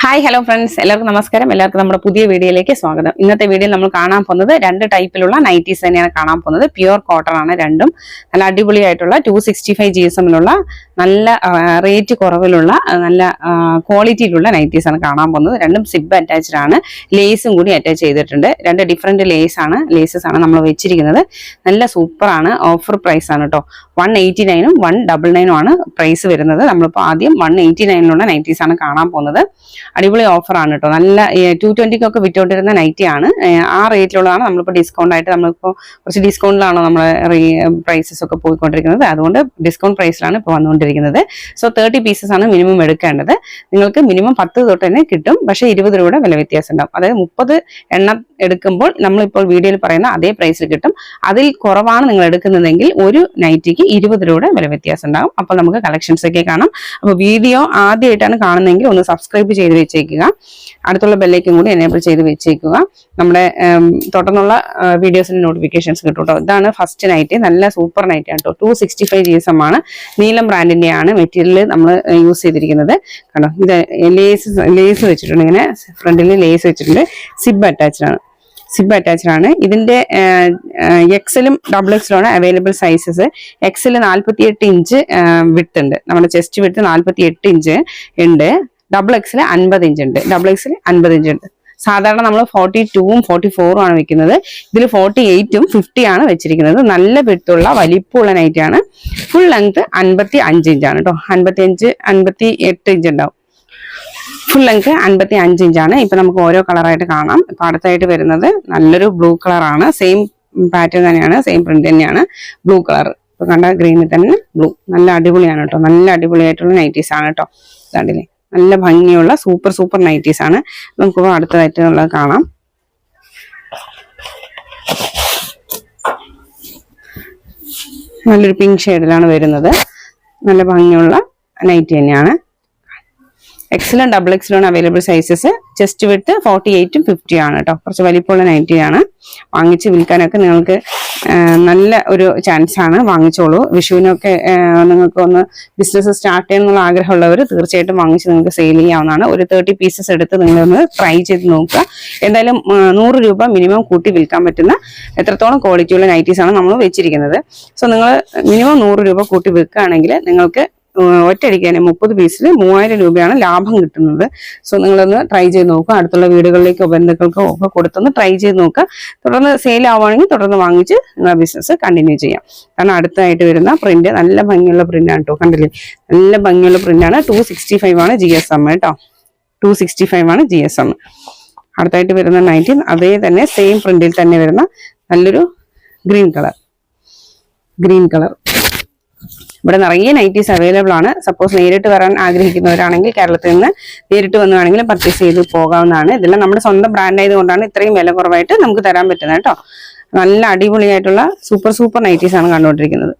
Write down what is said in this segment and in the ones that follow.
Hi hello friends, എല്ലാവർക്കും നമസ്കാരം. എല്ലാവർക്കും നമ്മുടെ പുതിയ വീഡിയോയിലേക്ക് സ്വാഗതം. ഇന്നത്തെ വീഡിയോയിൽ നമ്മൾ കാണാൻ പോകുന്നത് രണ്ട് ടൈപ്പിലുള്ള നൈറ്റീസ് തന്നെയാണ് കാണാൻ പോകുന്നത്. പ്യുവർ കോട്ടൺ ആണ് രണ്ടും. നല്ല അടിപൊളിയായിട്ടുള്ള 265 GSM-ലുള്ള നല്ല റേറ്റ് കുറവിലുള്ള നല്ല ക്വാളിറ്റിയിലുള്ള നൈറ്റീസ് ആണ് കാണാൻ പോകുന്നത്. രണ്ടും സിബ് അറ്റാച്ച്ഡ് ആണ്, ലേസും കൂടി അറ്റാച്ച് ചെയ്തിട്ടുണ്ട്. രണ്ട് ഡിഫറെന്റ് ലേസസ് ആണ് നമ്മൾ വെച്ചിരിക്കുന്നത്. നല്ല സൂപ്പർ ആണ്. ഓഫർ പ്രൈസ് ആണ് കേട്ടോ. 189 199 ആണ് പ്രൈസ് വരുന്നത്. നമ്മളിപ്പോൾ ആദ്യം 189 നൈറ്റീസ് ആണ് കാണാൻ പോകുന്നത്. അടിപൊളി ഓഫർ ആണ് കേട്ടോ. നല്ല 220 വിറ്റോണ്ടിരുന്ന നൈറ്റി ആണ്. ആ റേറ്റിലുള്ളതാണ്. നമ്മളിപ്പോൾ ഡിസ്കൗണ്ട് ആയിട്ട് നമ്മളിപ്പോൾ കുറച്ച് ഡിസ്കൗണ്ടിലാണോ നമ്മൾ പ്രൈസസ് ഒക്കെ പോയിക്കൊണ്ടിരിക്കുന്നത്. അതുകൊണ്ട് ഡിസ്കൗണ്ട് പ്രൈസിലാണ് ഇപ്പോൾ വന്നുകൊണ്ടിരിക്കുന്നത്. സോ 30 പീസസ് ആണ് മിനിമം എടുക്കേണ്ടത്. നിങ്ങൾക്ക് മിനിമം 10 തൊട്ട് തന്നെ കിട്ടും. പക്ഷേ 20 രൂപയുടെ വില വ്യത്യാസം ഉണ്ടാവും. അതായത് 30 എണ്ണം എടുക്കുമ്പോൾ നമ്മളിപ്പോൾ വീഡിയോയിൽ പറയുന്ന അതേ പ്രൈസിൽ കിട്ടും. അതിൽ കുറവാണ് നിങ്ങൾ എടുക്കുന്നതെങ്കിൽ ഒരു നൈറ്റിക്ക് 20 രൂപയുടെ വില വ്യത്യാസം ഉണ്ടാകും. അപ്പോൾ നമുക്ക് കളക്ഷൻസ് ഒക്കെ കാണാം. അപ്പോൾ വീഡിയോ ആദ്യമായിട്ടാണ് കാണുന്നതെങ്കിൽ ഒന്ന് സബ്സ്ക്രൈബ് ചെയ്ത് വെച്ചേക്കുക. അടുത്തുള്ള ബെല്ലേക്കും കൂടി എനേബിൾ ചെയ്ത് വെച്ചേക്കുക. നമ്മുടെ തുടർന്നുള്ള വീഡിയോസിന്റെ നോട്ടിഫിക്കേഷൻസ് കിട്ടും കേട്ടോ. ഇതാണ് ഫസ്റ്റ് നൈറ്റ്. നല്ല സൂപ്പർ നൈറ്റ് ആണ് കേട്ടോ. 265 GSM ആണ്. നീലം ബ്രാൻഡിന്റെ ആണ് മെറ്റീരിയൽ നമ്മൾ യൂസ് ചെയ്തിരിക്കുന്നത്. കണ്ടോ, ഇത് ലേസ് വെച്ചിട്ടുണ്ട്. ഇങ്ങനെ ഫ്രണ്ടിൽ ലേസ് വെച്ചിട്ടുണ്ട്. സിബ് അറ്റാച്ച്ഡ് ആണ്. ഇതിന്റെ എക്സലും ഡബിൾ എക്സലുമാണ് available sizes. XL 48 inch width ഉണ്ട്. നമ്മുടെ ചെസ്റ്റ് വിട്ട് 48 ഇഞ്ച് ഉണ്ട്. ഡബിൾ എക്സൽ 50 ഇഞ്ച് ഉണ്ട്. സാധാരണ നമ്മൾ 42ഉം 44ഉം ആണ് വെക്കുന്നത്. ഇതിൽ 48ഉം 50 ആണ് വെച്ചിരിക്കുന്നത്. നല്ല വിട്ടുള്ള വലിപ്പമുള്ള നൈറ്റ് ആണ്. ഫുൾ ലെങ്ത് 55 ഇഞ്ചാണ് കേട്ടോ. 58 ഇഞ്ച് ഉണ്ടാവും. ഫുൾ ലെങ്ത് 55 ഇഞ്ചാണ്. ഇപ്പൊ നമുക്ക് ഓരോ കളറായിട്ട് കാണാം. ഇപ്പൊ അടുത്തായിട്ട് വരുന്നത് നല്ലൊരു ബ്ലൂ കളറാണ്. സെയിം പാറ്റേൺ തന്നെയാണ്, സെയിം പ്രിന്റ് തന്നെയാണ്. ബ്ലൂ കളർ ഇപ്പൊ കണ്ട ഗ്രീനിൽ തന്നെ ബ്ലൂ. നല്ല അടിപൊളിയാണ് കേട്ടോ. നല്ല അടിപൊളിയായിട്ടുള്ള നൈറ്റീസ് ആണ് കേട്ടോ. കണ്ടില്ലേ, നല്ല ഭംഗിയുള്ള സൂപ്പർ നൈറ്റീസ് ആണ്. നമുക്ക് അടുത്തതായിട്ടുള്ളത് കാണാം. നല്ലൊരു പിങ്ക് ഷെയ്ഡിലാണ് വരുന്നത്. നല്ല ഭംഗിയുള്ള നൈറ്റി തന്നെയാണ്. എക്സലും ഡബിൾ എക്സലും അവൈലബിൾ സൈസസ്. ചെസ്റ്റ് വിട്ട് 48ഉം 50 ആണ് കേട്ടോ. കുറച്ച് വലിപ്പമുള്ള നൈറ്റിയാണ്. വാങ്ങിച്ച് വിൽക്കാനൊക്കെ നിങ്ങൾക്ക് നല്ല ഒരു ചാൻസ് ആണ്. വാങ്ങിച്ചോളൂ. വിഷുവിനൊക്കെ നിങ്ങൾക്ക് ഒന്ന് ബിസിനസ് സ്റ്റാർട്ട് ചെയ്യാനുള്ള ആഗ്രഹമുള്ളവർ തീർച്ചയായിട്ടും വാങ്ങിച്ച് നിങ്ങൾക്ക് സെയിൽ ചെയ്യാവുന്നതാണ്. ഒരു 30 പീസസ് എടുത്ത് നിങ്ങളൊന്ന് ട്രൈ ചെയ്ത് നോക്കുക. എന്തായാലും 100 രൂപ മിനിമം കൂട്ടി വിൽക്കാൻ പറ്റുന്ന എത്രത്തോളം ക്വാളിറ്റിയുള്ള നൈറ്റീസ് ആണ് നമ്മൾ വെച്ചിരിക്കുന്നത്. സോ നിങ്ങൾ മിനിമം 100 രൂപ കൂട്ടി വിൽക്കുകയാണെങ്കിൽ നിങ്ങൾക്ക് ഒറ്റയടിക്ക് തന്നെ 30 പീസിൽ 3000 രൂപയാണ് ലാഭം കിട്ടുന്നത്. സോ നിങ്ങളൊന്ന് ട്രൈ ചെയ്ത് നോക്കുക. അടുത്തുള്ള വീടുകളിലേക്കോ ബന്ധുക്കൾക്കോ ഒക്കെ കൊടുത്തൊന്ന് ട്രൈ ചെയ്ത് നോക്കുക. തുടർന്ന് സെയിൽ ആവുകയാണെങ്കിൽ തുടർന്ന് വാങ്ങിച്ച് നിങ്ങളുടെ ബിസിനസ് കണ്ടിന്യൂ ചെയ്യാം. കാരണം അടുത്തായിട്ട് വരുന്ന പ്രിന്റ് നല്ല ഭംഗിയുള്ള പ്രിന്റ് ആണ് കേട്ടോ. കണ്ടില്ലേ, നല്ല ഭംഗിയുള്ള പ്രിന്റ് ആണ്. 265 ആണ് GSM കേട്ടോ. 265 ആണ് GSM. അടുത്തായിട്ട് വരുന്ന നൈറ്റി അതേ തന്നെ സെയിം പ്രിന്റിൽ തന്നെ വരുന്ന നല്ലൊരു ഗ്രീൻ കളർ. ഇവിടെ നിറയെ നൈറ്റീസ് അവൈലബിൾ ആണ്. സപ്പോസ് നേരിട്ട് വരാൻ ആഗ്രഹിക്കുന്നവരാണെങ്കിൽ കേരളത്തിൽ നിന്ന് നേരിട്ട് വന്നുവാണെങ്കിൽ പർച്ചേസ് ചെയ്ത് പോകാവുന്നതാണ്. ഇതെല്ലാം നമ്മുടെ സ്വന്തം ബ്രാൻഡ് ആയതുകൊണ്ടാണ് ഇത്രയും വില കുറവായിട്ട് നമുക്ക് തരാൻ പറ്റുന്നത് കേട്ടോ. നല്ല അടിപൊളിയായിട്ടുള്ള സൂപ്പർ നൈറ്റീസ് ആണ് കണ്ടുകൊണ്ടിരിക്കുന്നത്.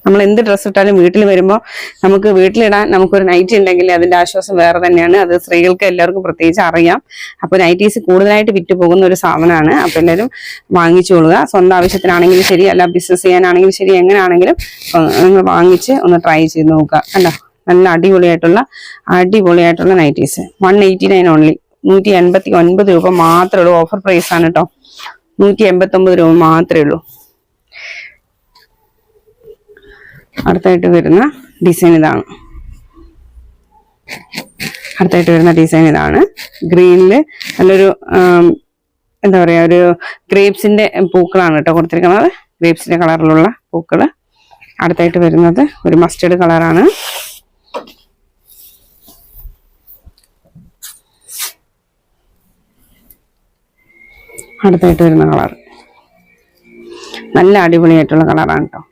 നമ്മൾ എന്ത് ഡ്രസ്സ് ഇട്ടാലും വീട്ടിൽ വരുമ്പോൾ നമുക്ക് വീട്ടിലിടാൻ നമുക്കൊരു നൈറ്റി ഉണ്ടെങ്കിൽ അതിന്റെ ആശ്വാസം വേറെ തന്നെയാണ്. അത് സ്ത്രീകൾക്ക് എല്ലാവർക്കും പ്രത്യേകിച്ച് അറിയാം. അപ്പോൾ നൈറ്റീസ് കൂടുതലായിട്ട് വിറ്റ് പോകുന്ന ഒരു സാധനമാണ്. അപ്പോൾ എല്ലാവരും വാങ്ങിച്ചോളുക. സ്വന്തം ആവശ്യത്തിനാണെങ്കിലും ശരി, അല്ല ബിസിനസ് ചെയ്യാനാണെങ്കിലും ശരി, എങ്ങനെയാണെങ്കിലും നിങ്ങൾ വാങ്ങിച്ച് ഒന്ന് ട്രൈ ചെയ്ത് നോക്കുക. കണ്ടോ, നല്ല അടിപൊളിയായിട്ടുള്ള നൈറ്റീസ്. 189 ഓൺലി. 189 രൂപ മാത്രമേ ഉള്ളൂ. ഓഫർ പ്രൈസ് ആണ് കേട്ടോ. 189 രൂപ മാത്രമേ ഉള്ളൂ. അടുത്തായിട്ട് വരുന്ന ഡിസൈൻ ഇതാണ്. ഗ്രീനില് നല്ലൊരു എന്താ പറയാ, ഒരു ഗ്രേപ്സിന്റെ പൂക്കളാണ് കേട്ടോ കൊടുത്തിരിക്കുന്നത്. ഗ്രേപ്സിന്റെ കളറിലുള്ള പൂക്കള്. അടുത്തായിട്ട് വരുന്നത് ഒരു മസ്റ്റേർഡ് കളറാണ്. അടുത്തായിട്ട് വരുന്ന കളർ നല്ല അടിപൊളിയായിട്ടുള്ള കളറാണ് കേട്ടോ.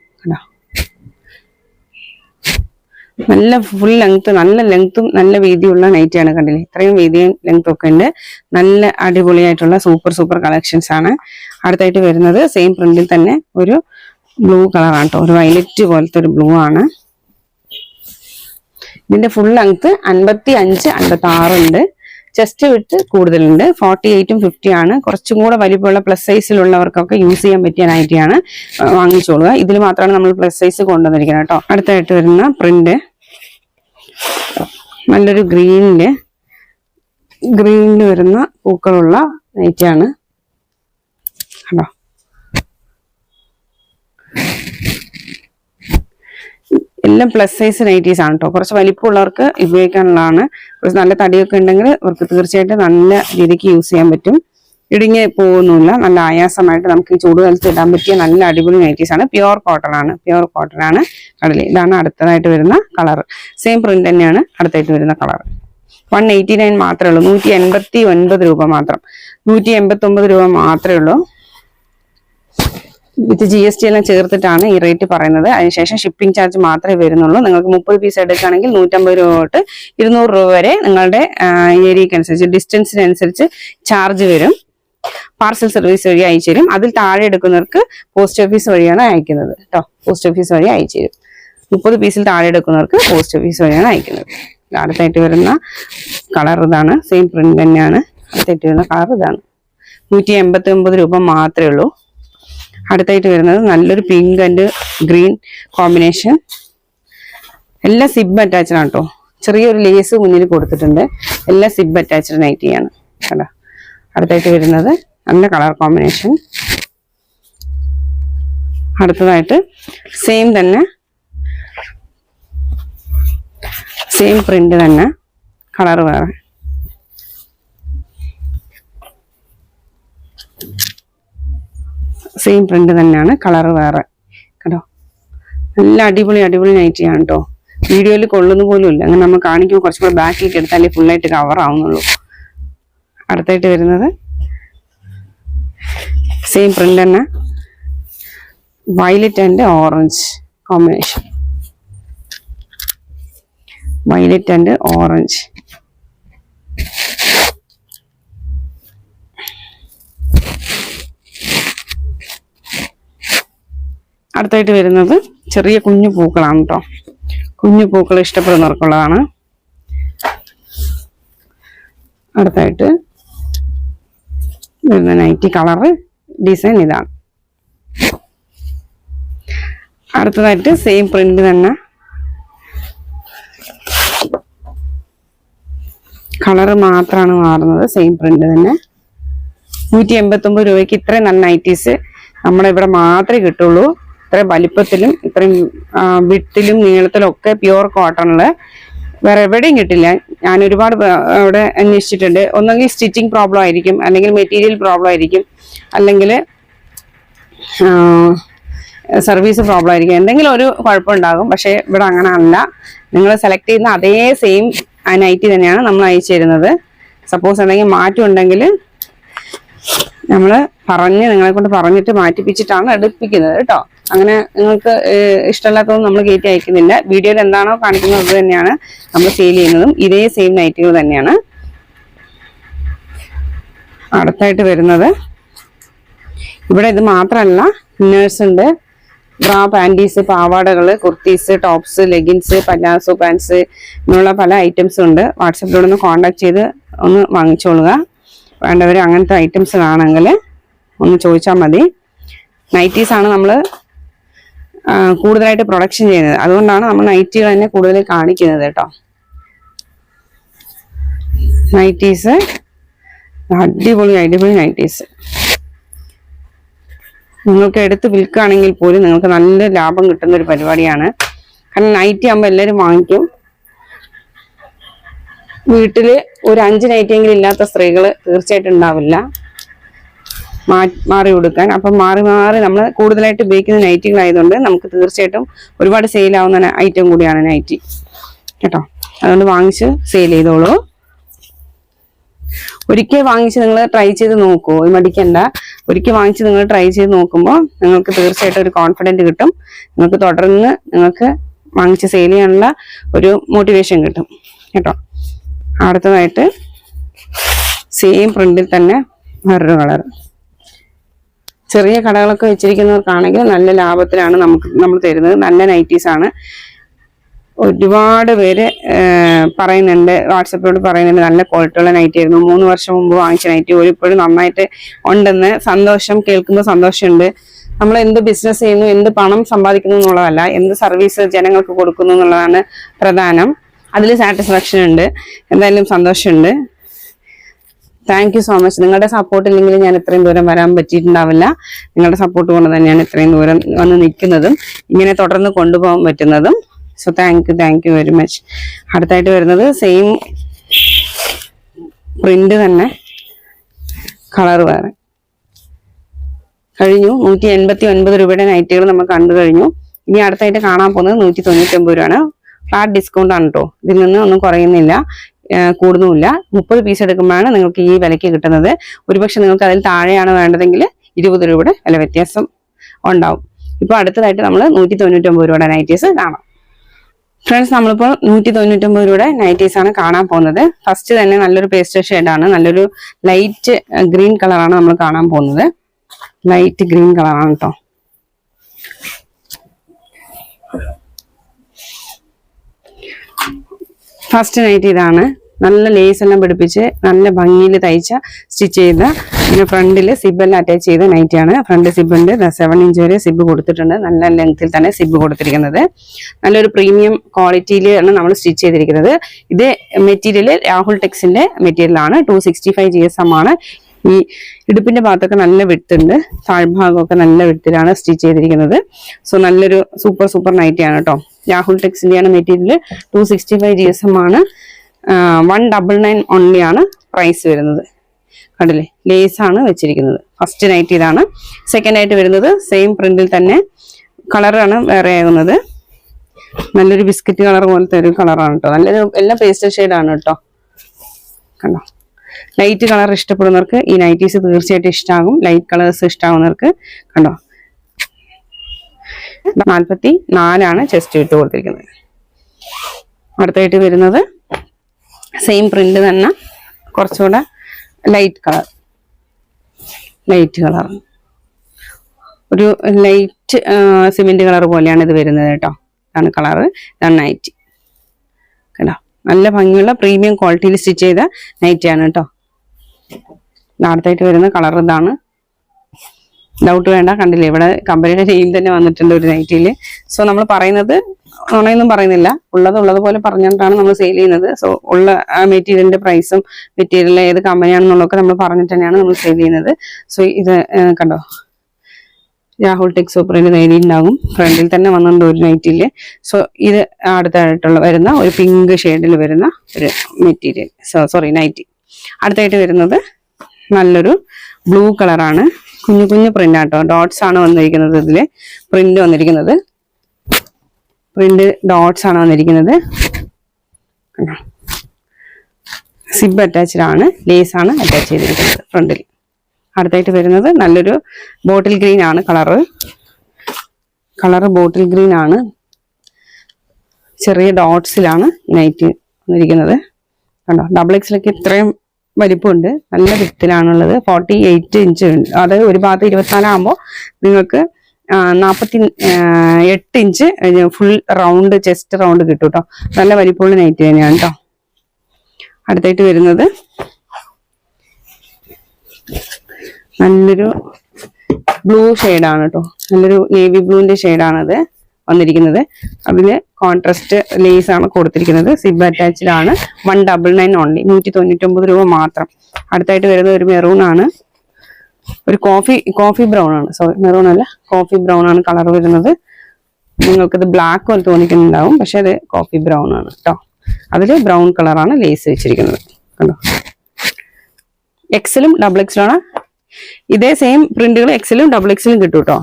നല്ല ഫുൾ ലെങ്ത്, നല്ല ലെങ്ത്തും നല്ല വീതിയുള്ള നൈറ്റിയാണ്. കണ്ടില്ലേ, ഇത്രയും വീതിയും ലെങ്ത്തും ഒക്കെ ഉണ്ട്. നല്ല അടിപൊളിയായിട്ടുള്ള സൂപ്പർ കളക്ഷൻസ് ആണ്. അടുത്തായിട്ട് വരുന്നത് സെയിം പ്രിന്റിൽ തന്നെ ഒരു ബ്ലൂ കളറാണ് കേട്ടോ. ഒരു വയലറ്റ് പോലത്തെ ഒരു ബ്ലൂ ആണ്. ഇതിന്റെ ഫുൾ ലെങ്ത് 55, 56 ഉണ്ട്. ചെസ്റ്റ് വിട്ട് കൂടുതലുണ്ട്. 48ഉം 50 ആണ്. കുറച്ചും കൂടെ വലിപ്പമുള്ള പ്ലസ് സൈസിലുള്ളവർക്കൊക്കെ യൂസ് ചെയ്യാൻ പറ്റിയ നൈറ്റിയാണ്. വാങ്ങിച്ചോളുക. ഇതിൽ മാത്രമാണ് നമ്മൾ പ്ലസ് സൈസ് കൊണ്ടുവന്നിരിക്കുന്നത് കേട്ടോ. അടുത്തായിട്ട് വരുന്ന പ്രിന്റ് നല്ലൊരു ഗ്രീനില് ഗ്രീനിൽ വരുന്ന പൂക്കളുള്ള നൈറ്റിയാണ്. കണ്ടോ, എല്ലാം പ്ലസ് സൈസ് നൈറ്റീസ് ആണ് കേട്ടോ. കുറച്ച് വലിപ്പമുള്ളവർക്ക് ഉപയോഗിക്കാനുള്ളതാണ്. കുറച്ച് നല്ല തടിയൊക്കെ ഉണ്ടെങ്കിൽ അവർക്ക് തീർച്ചയായിട്ടും നല്ല രീതിക്ക് യൂസ് ചെയ്യാൻ പറ്റും. ഇടുങ്ങി പോകുന്നില്ല, നല്ല ആയാസമായിട്ട് നമുക്ക് ഈ ചൂടുകാലത്ത് ഇടാൻ പറ്റിയ നല്ല അടിപൊളി നൈറ്റീസ് ആണ്. പ്യുവർ കോട്ടൺ ആണ്. കടലിൽ ഇതാണ് അടുത്തതായിട്ട് വരുന്ന കളർ. സെയിം പ്രിന്റ് തന്നെയാണ് അടുത്തായിട്ട് വരുന്ന കളർ. 189 മാത്രമേ ഉള്ളൂ. 189 രൂപ മാത്രം. 189 രൂപ മാത്രമേ ഉള്ളൂ. വിത്ത് GST എല്ലാം ചേർത്തിട്ടാണ് ഈ റേറ്റ് പറയുന്നത്. അതിനുശേഷം ഷിപ്പിംഗ് ചാർജ് മാത്രമേ വരുന്നുള്ളൂ. നിങ്ങൾക്ക് 30 പീസ് എടുക്കുകയാണെങ്കിൽ 150 രൂപ തൊട്ട് 200 രൂപ വരെ നിങ്ങളുടെ ഏരിയക്ക് അനുസരിച്ച്, ഡിസ്റ്റൻസിനനുസരിച്ച് ചാർജ് വരും. പാർസൽ സർവീസ് വഴി അയച്ചു തരും. അതിൽ താഴെ എടുക്കുന്നവർക്ക് പോസ്റ്റ് ഓഫീസ് വഴിയാണ് അയക്കുന്നത് കേട്ടോ. പോസ്റ്റ് ഓഫീസ് വഴി അയച്ചു തരും. 30 പീസിൽ താഴെ എടുക്കുന്നവർക്ക് പോസ്റ്റ് ഓഫീസ് വഴിയാണ് അയക്കുന്നത്. അടുത്തായിട്ട് വരുന്ന കളർ ഇതാണ്. സെയിം പ്രിന്റ് തന്നെയാണ്. അടുത്തായിട്ട് വരുന്ന കളർ ഇതാണ്. 189 രൂപ മാത്രമേ ഉള്ളൂ. അടുത്തായിട്ട് വരുന്നത് നല്ലൊരു പിങ്ക് ആൻഡ് ഗ്രീൻ കോമ്പിനേഷൻ. എല്ലാം സിബ് അറ്റാച്ച്ഡ് ആണ് കേട്ടോ. ചെറിയൊരു ലേസ് മുന്നിൽ കൊടുത്തിട്ടുണ്ട്. എല്ലാം സിബ് അറ്റാച്ച്ഡ് നൈറ്റിയാണ് കേട്ടോ. അടുത്തായിട്ട് വരുന്നത് നല്ല കളർ കോമ്പിനേഷൻ. അടുത്തതായിട്ട് സെയിം തന്നെ, സെയിം പ്രിന്റ് തന്നെ, കളർ വേറെ. സെയിം പ്രിന്റ് തന്നെയാണ്, കളർ വേറെ കേട്ടോ. നല്ല അടിപൊളി നൈറ്റിയാണ് കേട്ടോ. വീഡിയോയിൽ കൊള്ളുന്ന പോലും ഇല്ല. അങ്ങനെ നമ്മൾ കാണിക്കുമ്പോൾ കുറച്ചും കൂടെ ബാക്കിലേക്ക് എടുത്താലേ ഫുള്ളായിട്ട് കവർ ആവുന്നുള്ളൂ. അടുത്തായിട്ട് വരുന്നത് സെയിം പ്രിന്റ് തന്നെ, violet and orange combination. Violet and orange. അടുത്തായിട്ട് വരുന്നത് ചെറിയ കുഞ്ഞു പൂക്കളാണ് കേട്ടോ. കുഞ്ഞു പൂക്കൾ ഇഷ്ടപ്പെടുന്നവർക്കുള്ളതാണ്. അടുത്തായിട്ട് വരുന്ന നൈറ്റി കളറ് ഡിസൈൻ ഇതാണ്. അടുത്തതായിട്ട് സെയിം പ്രിന്റ് തന്നെ, കളറ് മാത്രമാണ് മാറുന്നത്. സെയിം പ്രിന്റ് തന്നെ. 189 രൂപയ്ക്ക് ഇത്രയും നല്ല നൈറ്റീസ് നമ്മുടെ ഇവിടെ മാത്രമേ കിട്ടുള്ളൂ. ഇത്രയും വലിപ്പത്തിലും ഇത്രയും വിട്ടിലും നീളത്തിലും ഒക്കെ പ്യുവർ കോട്ടണില് വേറെ എവിടെയും കിട്ടില്ല. ഞാൻ ഒരുപാട് അവിടെ അന്വേഷിച്ചിട്ടുണ്ട്. ഒന്നെങ്കിൽ സ്റ്റിച്ചിങ് പ്രോബ്ലം ആയിരിക്കും, അല്ലെങ്കിൽ മെറ്റീരിയൽ പ്രോബ്ലം ആയിരിക്കും, അല്ലെങ്കിൽ സർവീസ് പ്രോബ്ലം ആയിരിക്കും. എന്തെങ്കിലും ഒരു കുഴപ്പമുണ്ടാകും. പക്ഷെ ഇവിടെ അങ്ങനെ അല്ല. നിങ്ങൾ സെലക്ട് ചെയ്യുന്ന അതേ സെയിം നൈറ്റി തന്നെയാണ് നമ്മൾ അയച്ചു തരുന്നത്. സപ്പോസ് എന്തെങ്കിലും മാറ്റം ഉണ്ടെങ്കിൽ നമ്മൾ നിങ്ങളെ കൊണ്ട് പറഞ്ഞിട്ട് മാറ്റിപ്പിച്ചിട്ടാണ് എടുപ്പിക്കുന്നത് കേട്ടോ. അങ്ങനെ നിങ്ങൾക്ക് ഇഷ്ടമില്ലാത്തതൊന്നും നമ്മൾ കയറ്റി അയക്കുന്നില്ല. വീഡിയോയിൽ എന്താണോ കാണിക്കുന്നത് അത് തന്നെയാണ് നമ്മൾ സെയിൽ ചെയ്യുന്നതും. ഇതേ സെയിം നൈറ്റുകൾ തന്നെയാണ്. അടുത്തായിട്ട് വരുന്നത് ഇവിടെ ഇത് മാത്രമല്ല, ഇന്നേഴ്സ് ഉണ്ട്, ബ്രാ, പാൻറ്റീസ്, പാവാടകൾ, kurtis, tops, leggings, palazzo pants, ഇങ്ങനെയുള്ള പല ഐറ്റംസും ഉണ്ട്. വാട്സപ്പിലൂടെ ഒന്ന് കോൺടാക്ട് ചെയ്ത് ഒന്ന് വാങ്ങിച്ചോളുക. വേണ്ടവർ അങ്ങനത്തെ ഐറ്റംസ് ആണെങ്കിൽ ഒന്ന് ചോദിച്ചാൽ മതി. നൈറ്റീസാണ് നമ്മൾ കൂടുതലായിട്ട് പ്രൊഡക്ഷൻ ചെയ്യുന്നത്. അതുകൊണ്ടാണ് നമ്മൾ നൈറ്റികൾ തന്നെ കൂടുതൽ കാണിക്കുന്നത് കേട്ടോ. നൈറ്റീസ് അടിപൊളി നൈറ്റീസ്. നിങ്ങൾക്ക് എടുത്ത് വിൽക്കുകയാണെങ്കിൽ പോലും നിങ്ങൾക്ക് നല്ല ലാഭം കിട്ടുന്ന ഒരു പരിപാടിയാണ്. കാരണം നൈറ്റി ആകുമ്പോൾ എല്ലാവരും വാങ്ങിക്കും. വീട്ടില് ഒരു 5 നൈറ്റിയെങ്കിലും ഇല്ലാത്ത സ്ത്രീകൾ തീർച്ചയായിട്ടും ഉണ്ടാവില്ല മാറി കൊടുക്കാൻ. അപ്പം മാറി നമ്മൾ കൂടുതലായിട്ട് ഉപയോഗിക്കുന്ന നൈറ്റികളായതുകൊണ്ട് നമുക്ക് തീർച്ചയായിട്ടും ഒരുപാട് സെയിലാവുന്ന ഐറ്റം കൂടിയാണ് നൈറ്റി കേട്ടോ. അതുകൊണ്ട് വാങ്ങിച്ച് സെയിൽ ചെയ്തോളൂ. ഒരിക്കൽ വാങ്ങിച്ച് നിങ്ങൾ ട്രൈ ചെയ്ത് നോക്കൂ, മടിക്കണ്ട. ഒരിക്കൽ വാങ്ങിച്ച് നിങ്ങൾ ട്രൈ ചെയ്ത് നോക്കുമ്പോൾ നിങ്ങൾക്ക് തീർച്ചയായിട്ടും ഒരു കോൺഫിഡൻറ്റ് കിട്ടും. നിങ്ങൾക്ക് തുടർന്ന് നിങ്ങൾക്ക് വാങ്ങിച്ച് സെയിൽ ചെയ്യാനുള്ള ഒരു മോട്ടിവേഷൻ കിട്ടും കേട്ടോ. അടുത്തതായിട്ട് സെയിം പ്രിന്റിൽ തന്നെ വേറൊരു കളർ. ചെറിയ കടകളൊക്കെ വെച്ചിരിക്കുന്നവർക്കാണെങ്കിൽ നല്ല ലാഭത്തിലാണ് നമ്മൾ തരുന്നത്. നല്ല നൈറ്റീസ് ആണ്. ഒരുപാട് പേര് പറയുന്നുണ്ട്, വാട്സപ്പിലോട് പറയുന്നുണ്ട് നല്ല ക്വാളിറ്റിയുള്ള നൈറ്റി ആയിരുന്നു, 3 വർഷം മുമ്പ് വാങ്ങിച്ച നൈറ്റി ഇപ്പോഴും നന്നായിട്ട് ഉണ്ടെന്ന്. സന്തോഷം, കേൾക്കുമ്പോൾ സന്തോഷമുണ്ട്. നമ്മൾ എന്ത് ബിസിനസ് ചെയ്യുന്നു, എന്ത് പണം സമ്പാദിക്കുന്നു എന്നുള്ളതല്ല, എന്ത് സർവീസ് ജനങ്ങൾക്ക് കൊടുക്കുന്നു എന്നുള്ളതാണ് പ്രധാനം. അതിൽ സാറ്റിസ്ഫാക്ഷൻ ഉണ്ട്. എന്തായാലും സന്തോഷമുണ്ട്. Thank you so much. നിങ്ങളുടെ സപ്പോർട്ട് ഇല്ലെങ്കിൽ ഞാൻ ഇത്രയും ദൂരം വരാൻ പറ്റിയിട്ടുണ്ടാവില്ല. നിങ്ങളുടെ സപ്പോർട്ട് കൊണ്ട് തന്നെയാണ് ഇത്രയും ദൂരം വന്ന് നിൽക്കുന്നതും ഇങ്ങനെ തുടർന്ന് കൊണ്ടുപോകാൻ പറ്റുന്നതും. So thank you very much. അടുത്തായിട്ട് വരുന്നത് സെയിം പ്രിന്റ് തന്നെ, കളർ വേറെ. കഴിഞ്ഞു. 189 രൂപയുടെ നൈറ്റികൾ നമ്മൾ കണ്ടു കഴിഞ്ഞു. ഇനി അടുത്തായിട്ട് കാണാൻ പോകുന്നത് 199 രൂപയാണ്. ഫ്ലാറ്റ് ഡിസ്കൗണ്ട് ആണ് കേട്ടോ. ഇതിൽ നിന്ന് ഒന്നും കുറയുന്നില്ല, കൂടുന്നുമില്ല. 30 പീസ് എടുക്കുമ്പോഴാണ് നിങ്ങൾക്ക് ഈ വിലയ്ക്ക് കിട്ടുന്നത്. ഒരുപക്ഷെ നിങ്ങൾക്ക് അതിൽ താഴെയാണ് വേണ്ടതെങ്കിൽ 20 രൂപയുടെ വില വ്യത്യാസം ഉണ്ടാവും. ഇപ്പൊ അടുത്തതായിട്ട് നമ്മൾ 199 രൂപയുടെ നൈറ്റീസ് കാണാം. ഫ്രണ്ട്സ്, നമ്മളിപ്പോൾ 199 രൂപയുടെ നൈറ്റീസ് ആണ് കാണാൻ പോകുന്നത്. ഫസ്റ്റ് തന്നെ നല്ലൊരു പേസ്റ്റൽ ഷെയ്ഡാണ്, നല്ലൊരു ലൈറ്റ് ഗ്രീൻ കളറാണ് നമ്മൾ കാണാൻ പോകുന്നത്. ലൈറ്റ് ഗ്രീൻ കളറാണ് കേട്ടോ. ഫസ്റ്റ് നൈറ്റ് ഇതാണ്. നല്ല ലേസ് എല്ലാം പിടിപ്പിച്ച് നല്ല ഭംഗിയിൽ തയ്ച്ച സ്റ്റിച്ച് ചെയ്ത, പിന്നെ ഫ്രണ്ടിൽ സിബെല്ലാം അറ്റാച്ച് ചെയ്ത നൈറ്റിയാണ്. ഫ്രണ്ട് സിബുണ്ട്, 7 ഇഞ്ച് വരെ സിബ് കൊടുത്തിട്ടുണ്ട്. നല്ല ലെങ്ത്തിൽ തന്നെ സിബ് കൊടുത്തിരിക്കുന്നത്. നല്ലൊരു പ്രീമിയം ക്വാളിറ്റിയിലാണ് നമ്മൾ സ്റ്റിച്ച് ചെയ്തിരിക്കുന്നത്. ഇത് മെറ്റീരിയൽ രാഹുൽ ടെക്സിന്റെ മെറ്റീരിയലാണ്. 265 GSM ആണ്. ഈ ഇടുപ്പിന്റെ ഭാഗത്തൊക്കെ നല്ല വിട്ടുണ്ട്, താഴ്ഭാഗമൊക്കെ നല്ല വിട്ടിലാണ് സ്റ്റിച്ച് ചെയ്തിരിക്കുന്നത്. സോ നല്ലൊരു സൂപ്പർ നൈറ്റിയാണ് കേട്ടോ. രാഹുൽ ടെക്സിന്റെയാണ് മെറ്റീരിയൽ. 265 GSM ആണ്. 199 ഓൺലി ആണ് പ്രൈസ് വരുന്നത്. കണ്ടില്ലേ, ലേസ് ആണ് വെച്ചിരിക്കുന്നത്. ഫസ്റ്റ് നൈറ്റ് ഇതാണ്. സെക്കൻഡ് ആയിട്ട് വരുന്നത് സെയിം പ്രിന്റിൽ തന്നെ, കളറാണ് വേറെ ആകുന്നത്. നല്ലൊരു ബിസ്ക്കറ്റ് കളർ പോലത്തെ ഒരു കളറാണ് കേട്ടോ. നല്ലൊരു എല്ലാം പേസ്റ്റൽ ഷെയ്ഡാണ് കേട്ടോ. കണ്ടോ, ലൈറ്റ് കളർ ഇഷ്ടപ്പെടുന്നവർക്ക് ഈ നൈറ്റീസ് തീർച്ചയായിട്ടും ഇഷ്ടമാകും. ലൈറ്റ് കളേഴ്സ് ഇഷ്ടമാകുന്നവർക്ക് കണ്ടോ. 44 ചെസ്റ്റ് വിട്ട് കൊടുത്തിരിക്കുന്നത്. അടുത്തായിട്ട് വരുന്നത് സെയിം പ്രിന്റ് തന്നെ, കുറച്ചുകൂടെ ലൈറ്റ് കളർ, ഒരു ലൈറ്റ് സിമെന്റ് കളർ പോലെയാണ് ഇത് വരുന്നത് കേട്ടോ. ഇതാണ് കളർ, ഇതാണ് നൈറ്റി. കേട്ടോ, നല്ല ഭംഗിയുള്ള പ്രീമിയം ക്വാളിറ്റിയിൽ സ്റ്റിച്ച് ചെയ്ത നൈറ്റിയാണ് കേട്ടോ. അടുത്തായിട്ട് വരുന്ന കളർ ഇതാണ്. ഡൗട്ട് വേണ്ട, കണ്ടില്ലേ, ഇവിടെ കമ്പനിയുടെ നെയിം തന്നെ വന്നിട്ടുണ്ട് ഒരു നൈറ്റിയിൽ. സോ നമ്മൾ പറയുന്നത് നുണയൊന്നും പറയുന്നില്ല, ഉള്ളതുപോലെ പറഞ്ഞിട്ടാണ് നമ്മൾ സെയിൽ ചെയ്യുന്നത്. സോ ഉള്ള മെറ്റീരിയലിന്റെ പ്രൈസും മെറ്റീരിയൽ ഏത് കമ്പനിയാണെന്നുള്ളതൊക്കെ നമ്മൾ പറഞ്ഞിട്ട് തന്നെയാണ് നമ്മൾ സെയിൽ ചെയ്യുന്നത്. സോ ഇത് കണ്ടോ, രാഹുൽ ടെക്സ് സൂപ്പറിന്റെ നേരിണ്ടാകും. ഫ്രണ്ടിൽ തന്നെ വന്നിട്ടുണ്ട് ഒരു നൈറ്റില്. സോ ഇത് അടുത്തായിട്ടുള്ള വരുന്ന ഒരു പിങ്ക് ഷെയ്ഡിൽ വരുന്ന ഒരു മെറ്റീരിയൽ, നൈറ്റി. അടുത്തായിട്ട് വരുന്നത് നല്ലൊരു ബ്ലൂ കളറാണ്. കുഞ്ഞു പ്രിന്റ് ആട്ടോ, ഡോട്ട്സ് ആണ് വന്നിരിക്കുന്നത്. ഇതില് പ്രിന്റ് വന്നിരിക്കുന്നത് ഡോട്ട്സ് ആണ് വന്നിരിക്കുന്നത്. സിബ് അറ്റാച്ച്ഡ് ആണ്, ലേസ് ആണ് അറ്റാച്ച് ചെയ്തിരിക്കുന്നത് ഫ്രണ്ടിൽ. അടുത്തായിട്ട് വരുന്നത് നല്ലൊരു ബോട്ടിൽ ഗ്രീൻ ആണ് കളറ് ബോട്ടിൽ ഗ്രീൻ ആണ്. ചെറിയ ഡോട്ട്സിലാണ് നൈറ്റ് വന്നിരിക്കുന്നത്. കണ്ടോ, XXLക്ക് ഇത്രയും വലിപ്പമുണ്ട്, നല്ല വിത്തിലാണുള്ളത്. 48 ഇഞ്ച് ഉണ്ട്. അത് ഒരു ഭാഗത്ത് 24 ആകുമ്പോൾ നിങ്ങൾക്ക് 48 inch full round, chest round കിട്ടും കേട്ടോ. നല്ല വലിപ്പമുള്ള നൈറ്റ് തന്നെയാണ് കേട്ടോ. അടുത്തായിട്ട് വരുന്നത് നല്ലൊരു ബ്ലൂ ഷെയ്ഡാണ് കേട്ടോ. നല്ലൊരു നേവി ബ്ലൂവിന്റെ ഷെയ്ഡാണത് വന്നിരിക്കുന്നത്. അതില് കോൺട്രാസ്റ്റ് ലേസ് ആണ് കൊടുത്തിരിക്കുന്നത്. സിബ് അറ്റാച്ച്ഡ് ആണ്. 199 ഓൺലി, 199 രൂപ മാത്രം. അടുത്തായിട്ട് വരുന്നത് ഒരു മെറൂൺ ആണ്, ഒരു കോഫി ബ്രൗൺ ആണ്. മെറൂൺ അല്ല, കോഫി ബ്രൗൺ ആണ് കളർ വരുന്നത്. നിങ്ങൾക്കിത് ബ്ലാക്ക് പോലെ തോന്നിക്കുന്നുണ്ടാവും, പക്ഷെ അത് കോഫി ബ്രൗൺ ആണ് കേട്ടോ. അതില് ബ്രൗൺ കളറാണ് ലേസ് വെച്ചിരിക്കുന്നത്. കണ്ടോ, XL-ഉം XXL ആണ്. ഇതേ സെയിം പ്രിന്റുകൾ XL-ഉം XXL-ഉം കിട്ടും കേട്ടോ.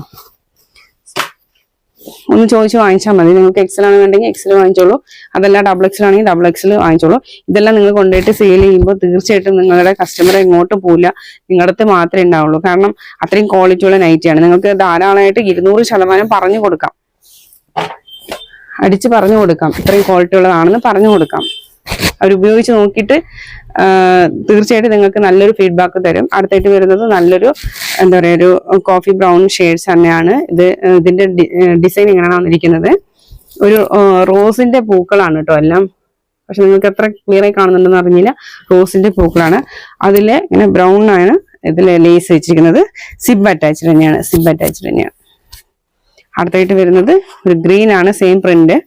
ഒന്ന് ചോദിച്ച് വാങ്ങിച്ചാൽ മതി. നിങ്ങൾക്ക് XL ആണ് വേണ്ടെങ്കിൽ XL വാങ്ങിച്ചോളൂ, അതല്ല XXL ആണെങ്കിൽ XXL വാങ്ങിച്ചോളൂ. ഇതെല്ലാം നിങ്ങൾ കൊണ്ടുപോയിട്ട് സെയിൽ ചെയ്യുമ്പോൾ തീർച്ചയായിട്ടും നിങ്ങളുടെ കസ്റ്റമർ എങ്ങോട്ടും പോവില്ല, നിങ്ങളുടെ അടുത്ത് മാത്രമേ ഉണ്ടാവുള്ളൂ. കാരണം അത്രയും ക്വാളിറ്റിയുള്ള നൈറ്റിയാണ്. നിങ്ങൾക്ക് ധാരാളമായിട്ട് 200% പറഞ്ഞു കൊടുക്കാം, അടിച്ച് പറഞ്ഞു കൊടുക്കാം, ഇത്രയും ക്വാളിറ്റി ഉള്ളതാണെന്ന് പറഞ്ഞു കൊടുക്കാം. അവരുപയോഗിച്ച് നോക്കിയിട്ട് തീർച്ചയായിട്ടും നിങ്ങൾക്ക് നല്ലൊരു ഫീഡ്ബാക്ക് തരും. അടുത്തായിട്ട് വരുന്നത് നല്ലൊരു എന്താ പറയുക, ഒരു കോഫി ബ്രൗൺ ഷെയ്ഡ്സ് തന്നെയാണ്. ഇതിന്റെ ഡിസൈൻ ഇങ്ങനെയാണ് വന്നിരിക്കുന്നത്. ഒരു റോസിന്റെ പൂക്കളാണ് കേട്ടോ എല്ലാം. പക്ഷെ നിങ്ങൾക്ക് എത്ര ക്ലിയർ ആയി കാണുന്നുണ്ടെന്ന് അറിഞ്ഞില്ല. റോസിന്റെ പൂക്കളാണ്. അതില് ഇങ്ങനെ ബ്രൗൺ ആണ് ഇതിൽ ലേസ് വെച്ചിരിക്കുന്നത്. സിബ് അറ്റാച്ച്ഡ് തന്നെയാണ്. അടുത്തായിട്ട് വരുന്നത് ഒരു ഗ്രീൻ ആണ്, സെയിം പ്രിന്റ്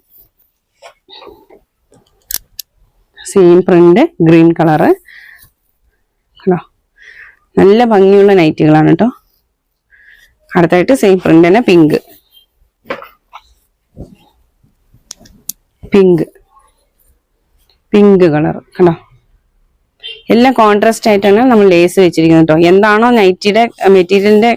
ഗ്രീൻ കളറ്. കേട്ടോ. നല്ല ഭംഗിയുള്ള നൈറ്റികളാണ് കേട്ടോ. അടുത്തായിട്ട് സെയിം പ്രിന്റ് തന്നെ പിങ്ക് കളർ കണ്ടോ. എല്ലാം കോൺട്രാസ്റ്റ് ആയിട്ടാണ് നമ്മൾ ലേസ് വെച്ചിരിക്കുന്നത് കേട്ടോ. എന്താണോ നൈറ്റിയുടെ മെറ്റീരിയലിന്റെ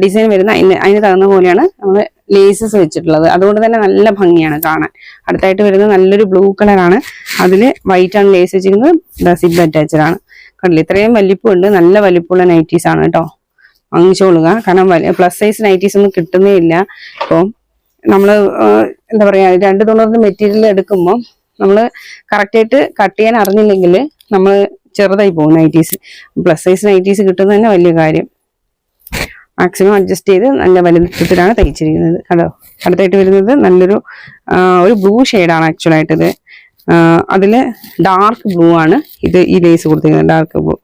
ഡിസൈൻ വരുന്ന അതിന് തകുന്ന പോലെയാണ് നമ്മൾ ലേസസ് വെച്ചിട്ടുള്ളത്. അതുകൊണ്ട് തന്നെ നല്ല ഭംഗിയാണ് കാണാൻ. അടുത്തായിട്ട് വരുന്നത് നല്ലൊരു ബ്ലൂ കളറാണ്. അതില് വൈറ്റ് ആണ് ലേസ് വെച്ചിരിക്കുന്നത്. സിബ് അറ്റാച്ചഡ് ആണ്. കണ്ടില്ല, ഇത്രയും വലിപ്പമുണ്ട്. നല്ല വലിപ്പമുള്ള നൈറ്റീസ് ആണ് കേട്ടോ. വാങ്ങിച്ചോളുക. കാരണം പ്ലസ് സൈസ് നൈറ്റീസ് ഒന്നും കിട്ടുന്നേ ഇല്ല. ഇപ്പോൾ നമ്മൾ എന്താ പറയാ, 2 തൊണ്ണൂറിന്റെ മെറ്റീരിയൽ എടുക്കുമ്പോൾ നമ്മൾ കറക്റ്റായിട്ട് കട്ട് ചെയ്യാൻ അറിഞ്ഞില്ലെങ്കിൽ നമ്മൾ ചെറുതായി പോകും നൈറ്റീസ്. പ്ലസ് സൈസ് നൈറ്റീസ് കിട്ടുന്നത് തന്നെ വലിയ കാര്യം. മാക്സിമം അഡ്ജസ്റ്റ് ചെയ്ത് നല്ല വലുപ്പത്തിലാണ് തയ്ച്ചിരിക്കുന്നത് കേട്ടോ. അടുത്തായിട്ട് വരുന്നത് നല്ലൊരു ഒരു ബ്ലൂ ഷെയ്ഡാണ് ആക്ച്വലായിട്ട് ഇത്. അതില് ഡാർക്ക് ബ്ലൂ ആണ് ഇത്. ഈ ലേസ് കൊടുത്തിരിക്കുന്നത് ഡാർക്ക് ബ്ലൂ.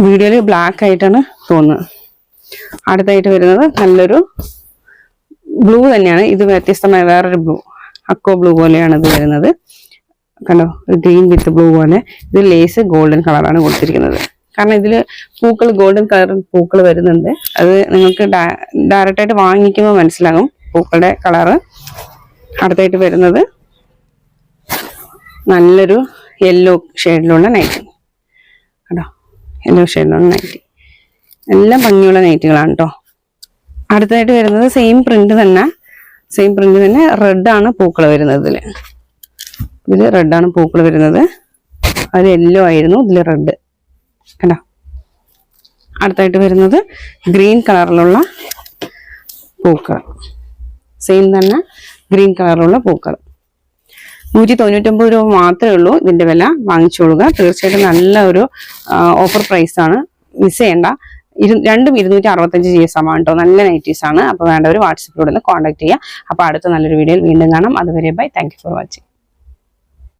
വീഡിയോയിൽ ബ്ലാക്ക് ആയിട്ടാണ് തോന്നുന്നത്. അടുത്തായിട്ട് വരുന്നത് നല്ലൊരു ബ്ലൂ തന്നെയാണ്. ഇത് വ്യത്യസ്തമായ വേറൊരു ബ്ലൂ, അക്കോ ബ്ലൂ പോലെയാണ് ഇത് വരുന്നത് കണ്ടോ. ഗ്രീൻ വിത്ത് ബ്ലൂ പോലെ. ഇത് ലേസ് ഗോൾഡൻ കളറാണ് കൊടുത്തിരിക്കുന്നത്. കാരണം ഇതില് പൂക്കൾ, ഗോൾഡൻ കളർ പൂക്കൾ വരുന്നുണ്ട്. അത് നിങ്ങൾക്ക് ഡയറക്റ്റ് ആയിട്ട് വാങ്ങിക്കുമ്പോൾ മനസ്സിലാകും പൂക്കളുടെ കളറ്. അടുത്തായിട്ട് വരുന്നത് നല്ലൊരു യെല്ലോ ഷെയ്ഡിലുള്ള നൈറ്റി കേട്ടോ. യെല്ലോ ഷെയ്ഡിലുള്ള നൈറ്റി. എല്ലാം ഭംഗിയുള്ള നൈറ്റികളാണ് കേട്ടോ. അടുത്തായിട്ട് വരുന്നത് സെയിം പ്രിന്റ് തന്നെ റെഡ് ആണ് പൂക്കൾ വരുന്നത്. ഇതില് റെഡ് ആണ് പൂക്കൾ വരുന്നത്. അത് യെല്ലോ ആയിരുന്നു, ഇതില് റെഡ് കണ്ടോ. അടുത്തായിട്ട് വരുന്നത് ഗ്രീൻ കളറിലുള്ള പൂക്കൾ. സെയിം തന്നെ ഗ്രീൻ കളറിലുള്ള പൂക്കൾ. 199 രൂപ മാത്രമേ ഉള്ളൂ ഇതിന്റെ വില. വാങ്ങിച്ചോളുക. തീർച്ചയായിട്ടും നല്ല ഒരു ഓഫർ പ്രൈസ് ആണ്. മിസ് ചെയ്യണ്ട. രണ്ടും 265 GSM ആണ് കേട്ടോ. നല്ല നൈറ്റീസ് ആണ്. അപ്പോൾ വേണ്ടവർ വാട്സപ്പിലൂടെ ഒന്ന് കോൺടാക്ട് ചെയ്യുക. അപ്പോൾ അടുത്ത നല്ലൊരു വീഡിയോയിൽ വീണ്ടും കാണാം. അതുവരെ bye. Thank you for watching.